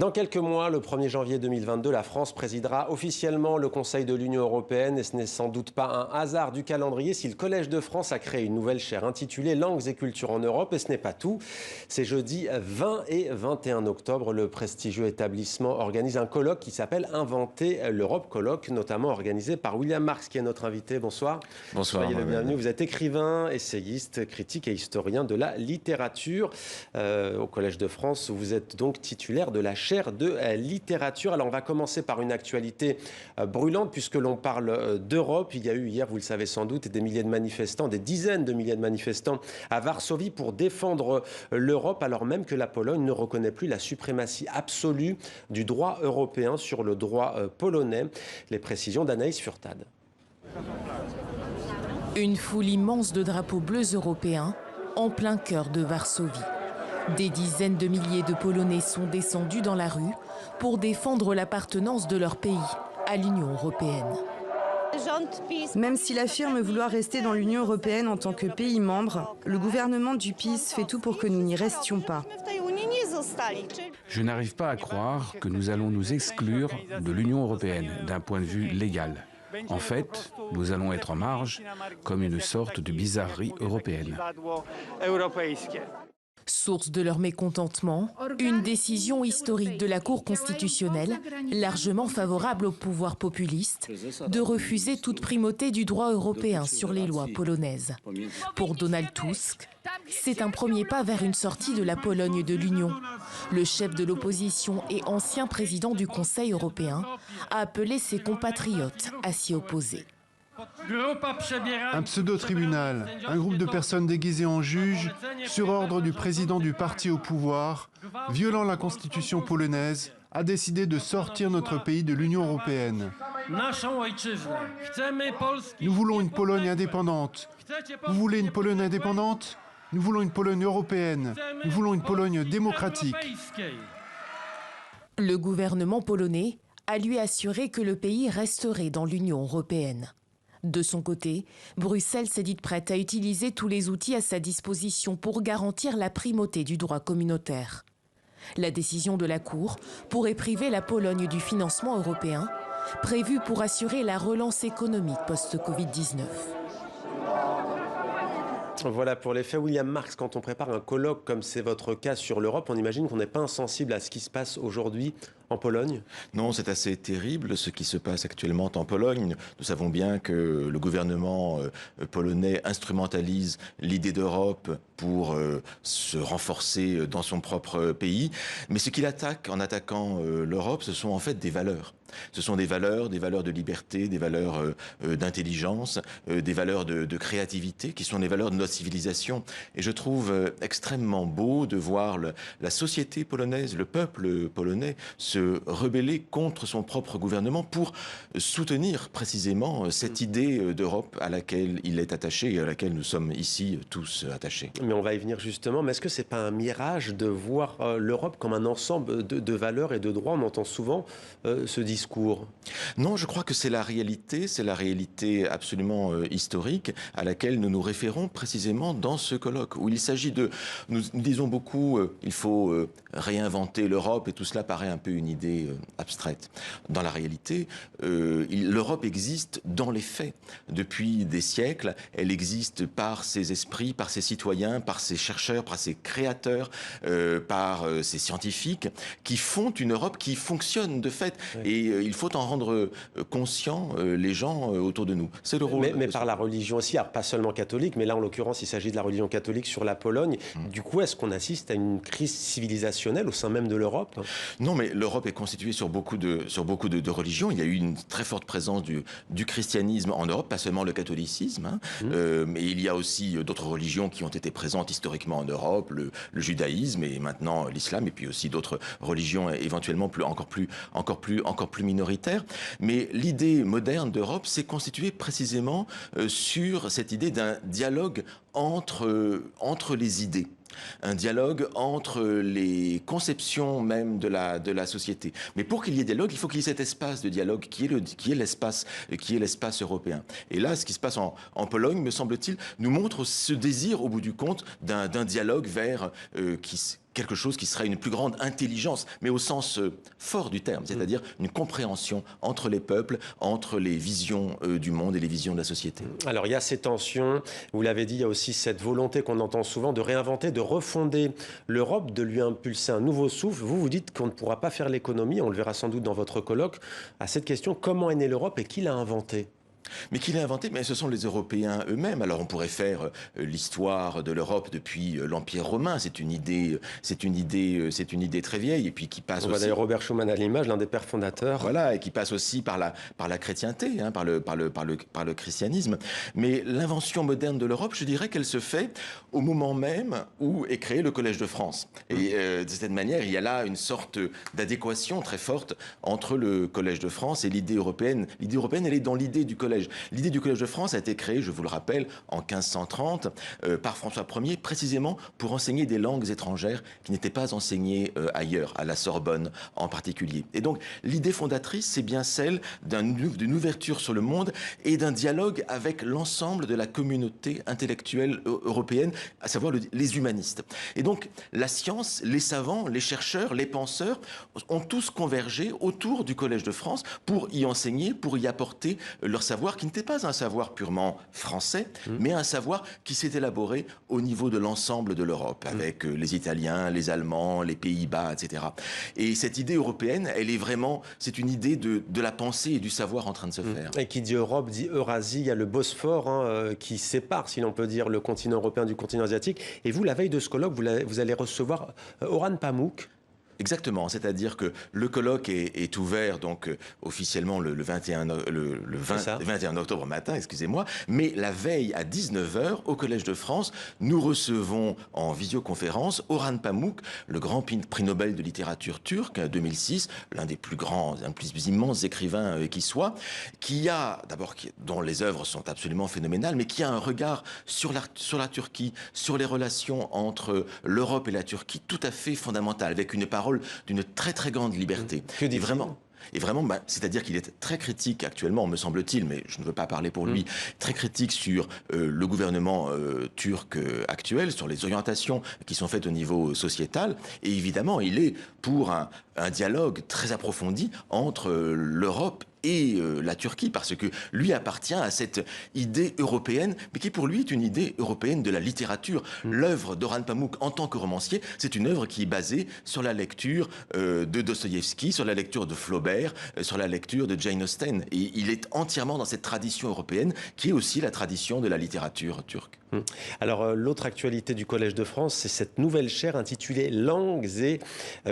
Dans quelques mois, le 1er janvier 2022, la France présidera officiellement le Conseil de l'Union européenne et ce n'est sans doute pas un hasard du calendrier si le Collège de France a créé une nouvelle chaire intitulée Langues et cultures en Europe. Et ce n'est pas tout. C'est jeudi 20 et 21 octobre, le prestigieux établissement organise un colloque qui s'appelle Inventer l'Europe, colloque notamment organisé par William Marx qui est notre invité. Bonsoir. Bonsoir. Soyez le bienvenu. Vous êtes écrivain, essayiste, critique et historien de la littérature. Au Collège de France, vous êtes donc titulaire de la chaire de littérature. Alors on va commencer par une actualité brûlante puisque l'on parle d'Europe. Il y a eu hier, vous le savez sans doute, des milliers de manifestants, des dizaines de milliers de manifestants à Varsovie pour défendre l'Europe alors même que la Pologne ne reconnaît plus la suprématie absolue du droit européen sur le droit polonais. Les précisions d'Anaïs Furtad. Une foule immense de drapeaux bleus européens en plein cœur de Varsovie. Des dizaines de milliers de Polonais sont descendus dans la rue pour défendre l'appartenance de leur pays à l'Union européenne. Même s'il affirme vouloir rester dans l'Union européenne en tant que pays membre, le gouvernement du PiS fait tout pour que nous n'y restions pas. Je n'arrive pas à croire que nous allons nous exclure de l'Union européenne d'un point de vue légal. En fait, nous allons être en marge, comme une sorte de bizarrerie européenne. Source de leur mécontentement, une décision historique de la Cour constitutionnelle, largement favorable au pouvoir populiste, de refuser toute primauté du droit européen sur les lois polonaises. Pour Donald Tusk, c'est un premier pas vers une sortie de la Pologne de l'Union. Le chef de l'opposition et ancien président du Conseil européen a appelé ses compatriotes à s'y opposer. Un pseudo-tribunal, un groupe de personnes déguisées en juges, sur ordre du président du parti au pouvoir, violant la constitution polonaise, a décidé de sortir notre pays de l'Union européenne. Nous voulons une Pologne indépendante. Vous voulez une Pologne indépendante ? Nous voulons une Pologne européenne. Nous voulons une Pologne démocratique. Le gouvernement polonais a lui assuré que le pays resterait dans l'Union européenne. De son côté, Bruxelles s'est dite prête à utiliser tous les outils à sa disposition pour garantir la primauté du droit communautaire. La décision de la Cour pourrait priver la Pologne du financement européen, prévu pour assurer la relance économique post-Covid-19. Voilà pour les faits. William Marx, quand on prépare un colloque comme c'est votre cas sur l'Europe, on imagine qu'on n'est pas insensible à ce qui se passe aujourd'hui en Pologne? Non, c'est assez terrible ce qui se passe actuellement en Pologne. Nous savons bien que le gouvernement polonais instrumentalise l'idée d'Europe pour se renforcer dans son propre pays. Mais ce qu'il attaque en attaquant l'Europe, ce sont en fait des valeurs. Ce sont des valeurs de liberté, des valeurs d'intelligence, des valeurs de créativité, qui sont des valeurs de notre civilisation. Et je trouve extrêmement beau de voir la société polonaise, le peuple polonais, se rebeller contre son propre gouvernement pour soutenir précisément cette idée d'Europe à laquelle il est attaché et à laquelle nous sommes ici tous attachés. Mais on va y venir justement. Mais est-ce que c'est pas un mirage de voir l'Europe comme un ensemble de valeurs et de droits? On entend souvent ce discours. Non, je crois que c'est la réalité absolument historique à laquelle nous nous référons précisément dans ce colloque, où il s'agit de, nous disons beaucoup, il faut réinventer l'Europe, et tout cela paraît un peu une idée abstraite. Dans la réalité, l'Europe existe dans les faits. Depuis des siècles, elle existe par ses esprits, par ses citoyens, par ses chercheurs, par ses créateurs, par ses scientifiques, qui font une Europe qui fonctionne de fait. Oui. Et il faut en rendre conscient les gens autour de nous. C'est le rôle. Mais par la religion aussi, alors pas seulement catholique, mais là en l'occurrence il s'agit de la religion catholique sur la Pologne. Du coup, est-ce qu'on assiste à une crise civilisationnelle au sein même de l'Europe? Non, mais l'Europe est constituée sur beaucoup de religions. Il y a eu une très forte présence du christianisme en Europe, pas seulement le catholicisme, mais il y a aussi d'autres religions qui ont été présentes historiquement en Europe, le judaïsme et maintenant l'islam, et puis aussi d'autres religions éventuellement encore plus minoritaires. Mais l'idée moderne d'Europe s'est constituée précisément sur cette idée d'un dialogue entre les idées. Un dialogue entre les conceptions même de la société. Mais pour qu'il y ait dialogue, il faut qu'il y ait cet espace de dialogue qui est l'espace européen. Et là, ce qui se passe en Pologne, me semble-t-il, nous montre ce désir, au bout du compte, d'un dialogue vers quelque chose qui serait une plus grande intelligence, mais au sens fort du terme, c'est-à-dire une compréhension entre les peuples, entre les visions du monde et les visions de la société. Alors il y a ces tensions, vous l'avez dit, il y a aussi cette volonté qu'on entend souvent de réinventer, de refonder l'Europe, de lui impulser un nouveau souffle. Vous dites qu'on ne pourra pas faire l'économie, on le verra sans doute dans votre colloque, à cette question, comment est née l'Europe et qui l'a inventée ? Mais qui l'a inventé? Mais ce sont les Européens eux-mêmes. Alors on pourrait faire l'histoire de l'Europe depuis l'Empire romain. C'est une idée très vieille et puis qui passe. On voit d'ailleurs Robert Schuman à l'image, l'un des pères fondateurs. Voilà, et qui passe aussi par la chrétienté, hein, par le christianisme. Mais l'invention moderne de l'Europe, je dirais qu'elle se fait au moment même où est créé le Collège de France. Et de cette manière, il y a là une sorte d'adéquation très forte entre le Collège de France et l'idée européenne. L'idée européenne, elle est dans l'idée du Collège. L'idée du Collège de France a été créée, je vous le rappelle, en 1530 par François Ier, précisément pour enseigner des langues étrangères qui n'étaient pas enseignées ailleurs, à la Sorbonne en particulier. Et donc, l'idée fondatrice, c'est bien celle d'une ouverture sur le monde et d'un dialogue avec l'ensemble de la communauté intellectuelle européenne, à savoir les humanistes. Et donc, la science, les savants, les chercheurs, les penseurs ont tous convergé autour du Collège de France pour y enseigner, pour y apporter leur savoir qui n'était pas un savoir purement français, mais un savoir qui s'est élaboré au niveau de l'ensemble de l'Europe, avec les Italiens, les Allemands, les Pays-Bas, etc. Et cette idée européenne, elle est vraiment, c'est une idée de la pensée et du savoir en train de se faire. Et qui dit Europe, dit Eurasie, il y a le Bosphore qui sépare, si l'on peut dire, le continent européen du continent asiatique. Et vous, la veille de ce colloque, vous allez recevoir Orhan Pamuk. Exactement, c'est-à-dire que le colloque est ouvert donc officiellement le 21 octobre matin, excusez-moi, mais la veille à 19h au Collège de France, nous recevons en visioconférence Orhan Pamuk, le grand prix Nobel de littérature turque 2006, l'un des plus grands, un des plus immenses écrivains qui soit, dont les œuvres sont absolument phénoménales, mais qui a un regard sur la Turquie, sur les relations entre l'Europe et la Turquie tout à fait fondamental, avec une parole d'une très très grande liberté. Que dit vraiment? Et vraiment, c'est-à-dire qu'il est très critique actuellement, me semble-t-il, mais je ne veux pas parler pour lui, très critique sur le gouvernement turc actuel, sur les orientations qui sont faites au niveau sociétal. Et évidemment, il est pour un dialogue très approfondi entre l'Europe et la Turquie, parce que lui appartient à cette idée européenne, mais qui pour lui est une idée européenne de la littérature. L'œuvre d'Orhan Pamuk en tant que romancier, c'est une œuvre qui est basée sur la lecture de Dostoïevski, sur la lecture de Flaubert, sur la lecture de Jane Austen. Et il est entièrement dans cette tradition européenne, qui est aussi la tradition de la littérature turque. Alors, l'autre actualité du Collège de France, c'est cette nouvelle chaire intitulée Langues et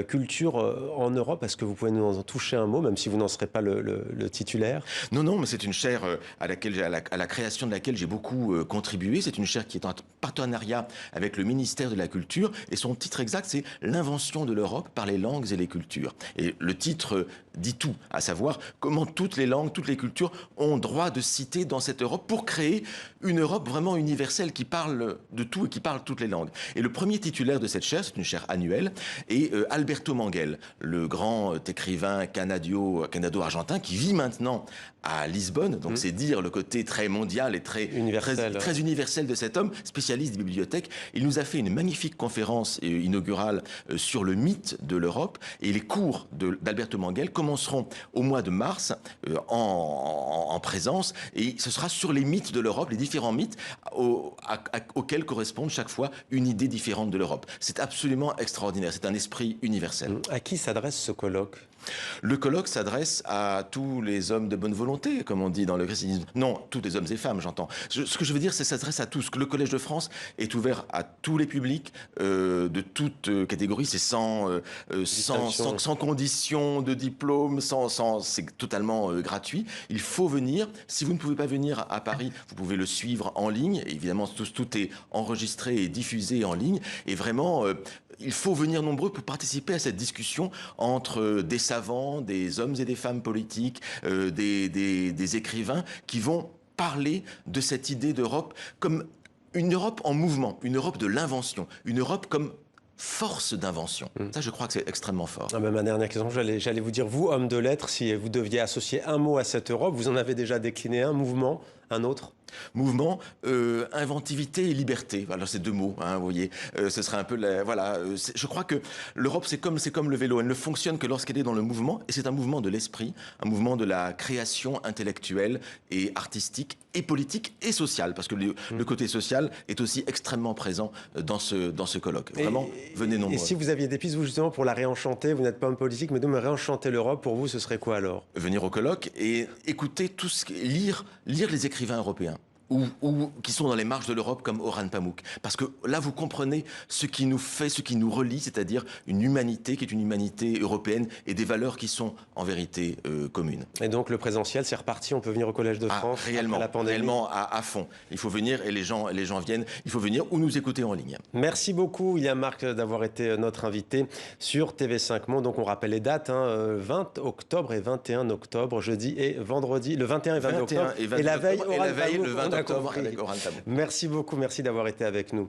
culture en Europe. Est-ce que vous pouvez nous en toucher un mot, même si vous n'en serez pas le titulaire? Non, mais c'est une chaire à la création de laquelle j'ai beaucoup contribué. C'est une chaire qui est en partenariat avec le ministère de la Culture. Et son titre exact, c'est L'invention de l'Europe par les langues et les cultures. Et le titre dit tout, à savoir comment toutes les langues, toutes les cultures ont droit de citer dans cette Europe pour créer une Europe vraiment universelle qui parle de tout et qui parle toutes les langues. Et le premier titulaire de cette chaire, c'est une chaire annuelle, est Alberto Manguel, le grand écrivain canado-argentin qui vit maintenant à Lisbonne. Donc c'est dire le côté très mondial et très universel de cet homme, spécialiste des bibliothèques. Il nous a fait une magnifique conférence inaugurale sur le mythe de l'Europe. Et les cours d'Alberto Manguel commenceront au mois de mars en présence. Et ce sera sur les mythes de l'Europe, les différents mythes auxquels correspondent chaque fois une idée différente de l'Europe. C'est absolument extraordinaire. C'est un esprit universel. À qui s'adresse ce colloque ? Le colloque s'adresse à tous les hommes de bonne volonté, comme on dit dans le christianisme. Non, tous les hommes et femmes, j'entends. Ce que je veux dire, c'est que ça s'adresse à tous. Le Collège de France est ouvert à tous les publics, de toutes catégories. C'est sans condition de diplôme, c'est totalement gratuit. Il faut venir. Si vous ne pouvez pas venir à Paris, vous pouvez le suivre en ligne. Et évidemment, tout est enregistré et diffusé en ligne. Et vraiment, il faut venir nombreux pour participer à cette discussion entre des savants, des hommes et des femmes politiques, des écrivains qui vont parler de cette idée d'Europe comme une Europe en mouvement, une Europe de l'invention, une Europe comme force d'invention. Ça, je crois que c'est extrêmement fort. Ma dernière question, j'allais vous dire, vous, homme de lettres, si vous deviez associer un mot à cette Europe, vous en avez déjà décliné un, mouvement, Un autre? Mouvement, inventivité et liberté. Voilà, c'est 2 mots, hein, vous voyez. Ce serait un peu je crois que l'Europe, c'est comme le vélo. Elle ne fonctionne que lorsqu'elle est dans le mouvement. Et c'est un mouvement de l'esprit, un mouvement de la création intellectuelle et artistique et politique et sociale. Parce que le côté social est aussi extrêmement présent dans ce colloque. Vraiment, venez nombreux. Et si vous aviez des pistes, vous, justement, pour la réenchanter, vous n'êtes pas homme politique, mais de me réenchanter l'Europe, pour vous, ce serait quoi alors? Venir au colloque et écouter lire les écrivains européens. Ou qui sont dans les marges de l'Europe comme Orhan Pamuk. Parce que là, vous comprenez ce qui nous fait, ce qui nous relie, c'est-à-dire une humanité qui est une humanité européenne et des valeurs qui sont en vérité communes. Et donc le présentiel, c'est reparti, on peut venir au Collège de France réellement, après la pandémie. Réellement à fond. Il faut venir et les gens viennent. Il faut venir ou nous écouter en ligne. Merci beaucoup, William Marc, d'avoir été notre invité sur TV5 Monde. Donc on rappelle les dates, 20 octobre et 21 octobre, jeudi et vendredi, le 21 et 22 octobre. Et la veille, le 20 octobre avec Orhan Pamuk. Merci beaucoup, merci d'avoir été avec nous.